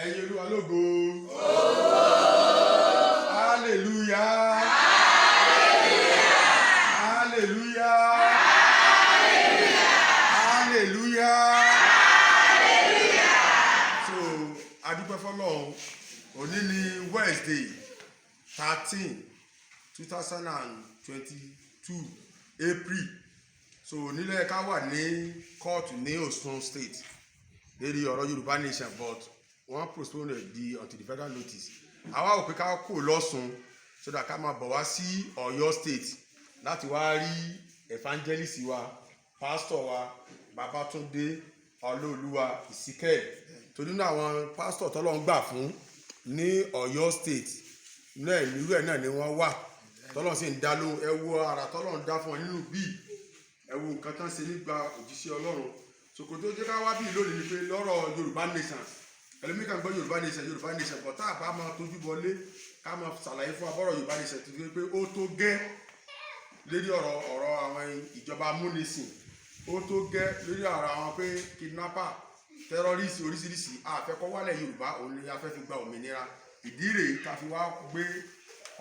ẹ̀yin Olúwa lógo. Hallelujah. Hallelujah. Hallelujah. So adúpẹ́ fọ́lọ́run, òní ni Wednesday 13/2022 April. So nílẹ̀ ká wà ní kóòtù ní Osun State lérí ọ̀rọ̀ Yorùbá nation, but wọ́n postpone di until the federal notice. Àwa ò pé ká kó lọ́sùn so that ká máa bọ̀ wá sí Ọ̀yọ́ State láti wá rí evangelist wa, pastor wa, Babatunde Ọlọ́olúwa Ìsíkẹ́. Torí náà àwọn pastor tọ́lọ́run gbà fún ní Ọ̀yọ́ State náà ìlú ẹ̀ náà ni wọ́n wà. Tọ́lọ́run sì ń dá lóhùn, ẹ wo ara tọ́lọ́run dá fún wọn nínú bíi ẹ wo nǹkan tán ṣe nígbà òjíṣẹ́ Ọlọ́run. Sòkò tó jẹ́ ká wá bí lónìí ni pé lọ́rọ̀ Yorùbá nation, ẹlòmíì kan gbọ́ Yorùbá nation bọ̀ tá a bá máa tójú bọlé ká máa ṣàlàyé fún abọ́rọ̀ Yorùbá nation tó gbé pé ó tó gẹ́ lórí ọ̀rọ̀ àwọn ìjọba amúnisìn, ó tó gẹ́ lórí ọ̀rọ̀ àwọn pé kidnapper, terrorist oríṣiríṣi àfẹ́kọ́ wálẹ̀ Yorùbá, òun ni a fẹ́ fi gba òmìnira. Ìdí rèé ká fi wá gbé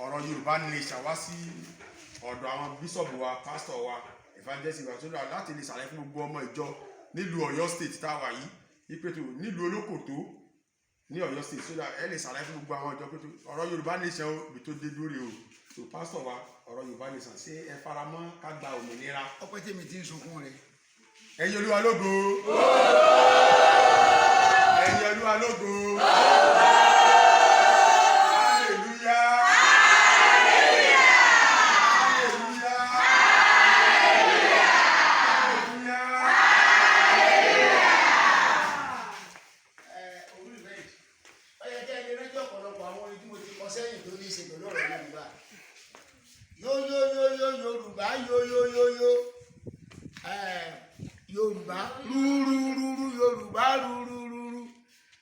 ọ̀rọ̀ Yorùbá nation wá sí ọ̀dọ̀ àwọn bíṣọ̀bù wa, pásítọ̀ wa, evangelist wa, tó dáa láti lè ṣàlàyé fún gbogbo ọmọ ìjọ nílùú Ọ̀yọ́ State tá a wà yìí, ìpètò nílùú Olókòtó ní Ọ̀yọ́ State, so that ẹ lè ṣàlàyé fún gbogbo àwọn ìjọ pé ọ̀rọ̀ Yorùbá nation ibi tó dé lórí o. So pásítọ̀ wa, ọ̀rọ̀ Yorùbá nation ṣé ẹ faramọ́ ká gba òmìnira? Ọpẹ́ tèmi ti ń sunkún rẹ̀. Ẹ̀yin Olúwa lógo. Ẹ̀yin Olúwa lógo. Yorùbá yóyóyóyó, Yorùbá rúrúrúrú, Yorùbá rúrúrúrú,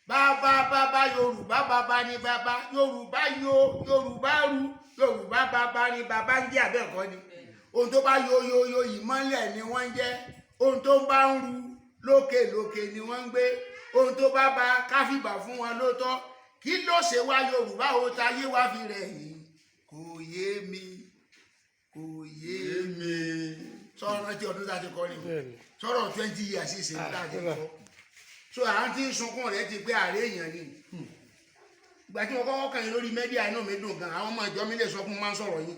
bàbá bàbá Yorùbá bàbá ni bàbá, Yorùbá yó, Yorùbá rú, Yorùbá bàbá ni bàbá ń jẹ́ àbẹ́ ẹ̀kọ́ ni. Ohun tó bá yóyóyó ìmọ́lẹ̀ ni wọ́n ń jẹ́, ohun tó bá ń ru lókè lókè ni wọ́n ń gbé, ohun tó bá ba káfíbà fún wọn ló tọ́. Kí ló ṣe wá Yorùbá ó tayé wá fi rẹ̀ yìí? Kò yé mi, kò yé mi. Sọ̀rọ̀ rántí ọdún tá a ti kọ́ ni sọ̀rọ̀ 20 years ṣe ní láti kọ́. So à ń tí ń sunkún rẹ̀ ti pé àárẹ̀ èèyàn ni. Ìgbà tí mo kọ́kọ́ kàn yín lórí mẹ́díà inú mi dùn gan, àwọn ọmọ ìjọ mi lè sọ fún máa ń sọ̀rọ̀ yín.